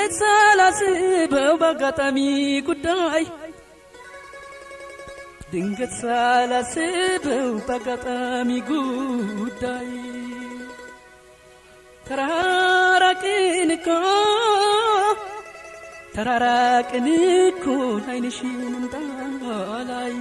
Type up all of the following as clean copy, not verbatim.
ድንገት ሳላስበው በአጋጣሚ ጉዳይ ድንገት ሳላስበው በአጋጣሚ ጉዳይ ተራራቅን እኮ ዓይንሽን እንዳላይ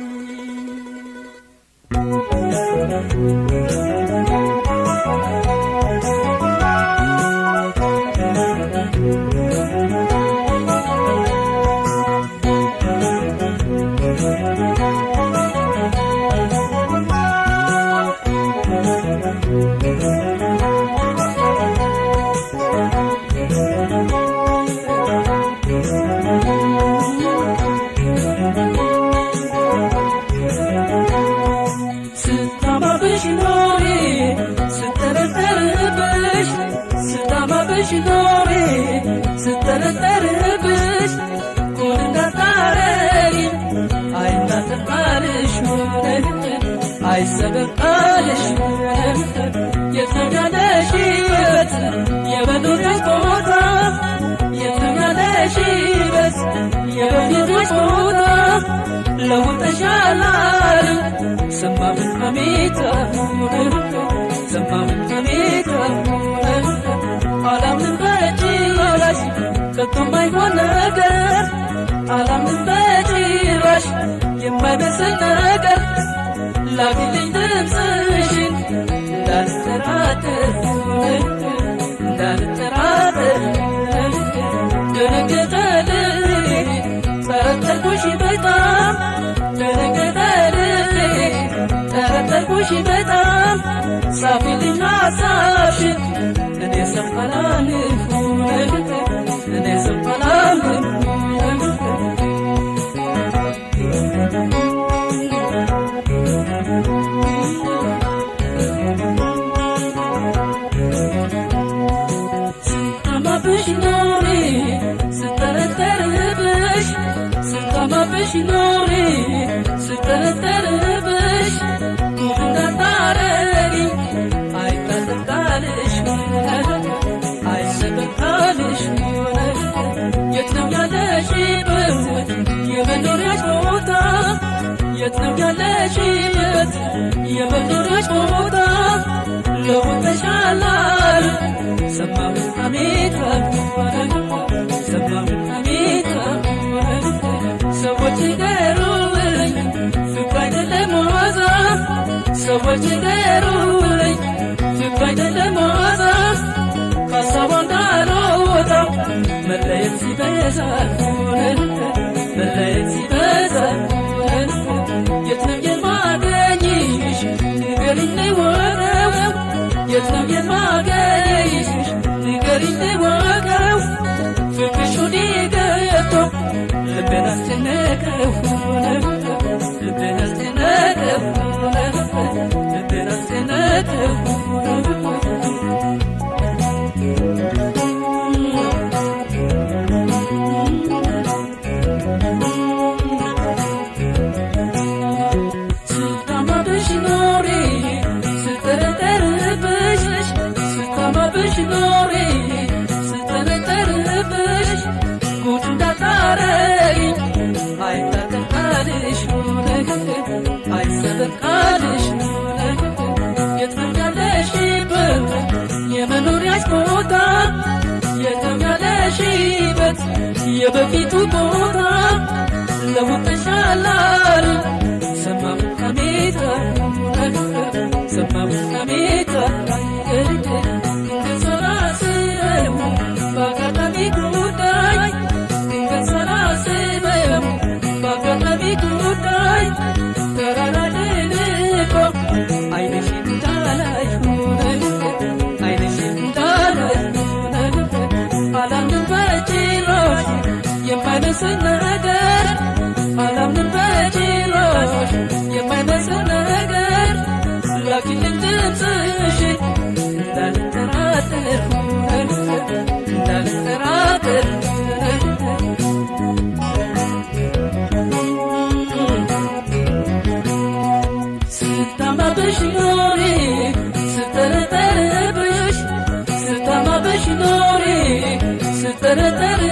ስትጠረጠርብሽ ጉድ እንዳታረጊ አይናትቃልሽ አይሰበቃልሽ የት ነው ያለሽበት የበፊቶች ቦታ የት ነው ያለሽበት የበፊቶች ቦታ ለውጠሻል ሰማሁኝ ሐሜታ ሰማሁኝ ሐሜታ አላምንም በጭራሽ ከቶም አይሆን ነገር አላምንም በጭራሽ የማይመስል ነገር ላኪልኝ ድምፅሽን እንዳልጠራጠር ደነገጠልኝ ጠረጠርኩሽ በጣም ደነገጠልኝ ጠረጠርኩሽ በጣም ጻፊልኝ ሐሳብሽን እኔ ሰፋላልፍ እኔ ሰፋላልፍ ስታማብሽ ኖሬ ስጠረጠርብሽ ስታማብሽ ኖሬ ስጠረጠርብሽ ጉድ እንዳታረጊ አይታጠቃልሽ አይሰበቃልሽ የት ነው ያለሽበት የመኖሪያሽ ቦታ የት ነው ያለሽበት የመኖሪያሽ ቦታ ለውጠሻል ሰማሁኝ ሐሜታ ሰማሁኝ ሐሜታ ሰዎች ንገሩልኝ ፍቅር አይደለም ዋዛ ሰዎች ንገሩልኝ ፍቅር አይደለም ዋዛ ከሀሳቧ እንዳልወጣ መለየት ሲበዛ መለየት ሲበዛ የት ነው የማገኝሽ ንገሪኝ ልወቀው የት ነው የማገኝሽ ንገሪኝ ልወቀው ፍቅርሽ ወዲህ ገብቶ ልቤን አስጨነቀው ልቤን አስጨነቀው ልቤን አስጨነቀው ስታማብሽ ኖሬ ስጠረጠርብሽ ስታማብሽ ኖሬ ስጠረጠርብሽ ጉድ እንዳታረጊ አይታጠቃልሽ አይሰበቃልሽ የት ነው ያለሽበት የመኖሪያሽ ቦታ የት ነው ያለሽበት የበፊቱ ቦታ ለውጠሻል ሰማሁኝ ሐሜታ ሰማሁኝ ሐሜታ ድንገት ሳላስበው በአጋጣሚ ጉዳይ ድንገት ሳላስበው በአጋጣሚ ጉዳይ ተራራቅን እኮ ዓይንሽን እንዳላይ ዓይንሽን እንዳላይ አላምንም በጭራሽ የማይመስል ነገር አላምንም በጭራሽ የማይመስል ነገር ላኪልኝ ድምፅሽን እንዳልጠራጠር እንዳልጠራጠር ስታማብሽ ኖሬ ስጠረጠርብሽ ስታማብሽ ኖሬ ስጠረጠር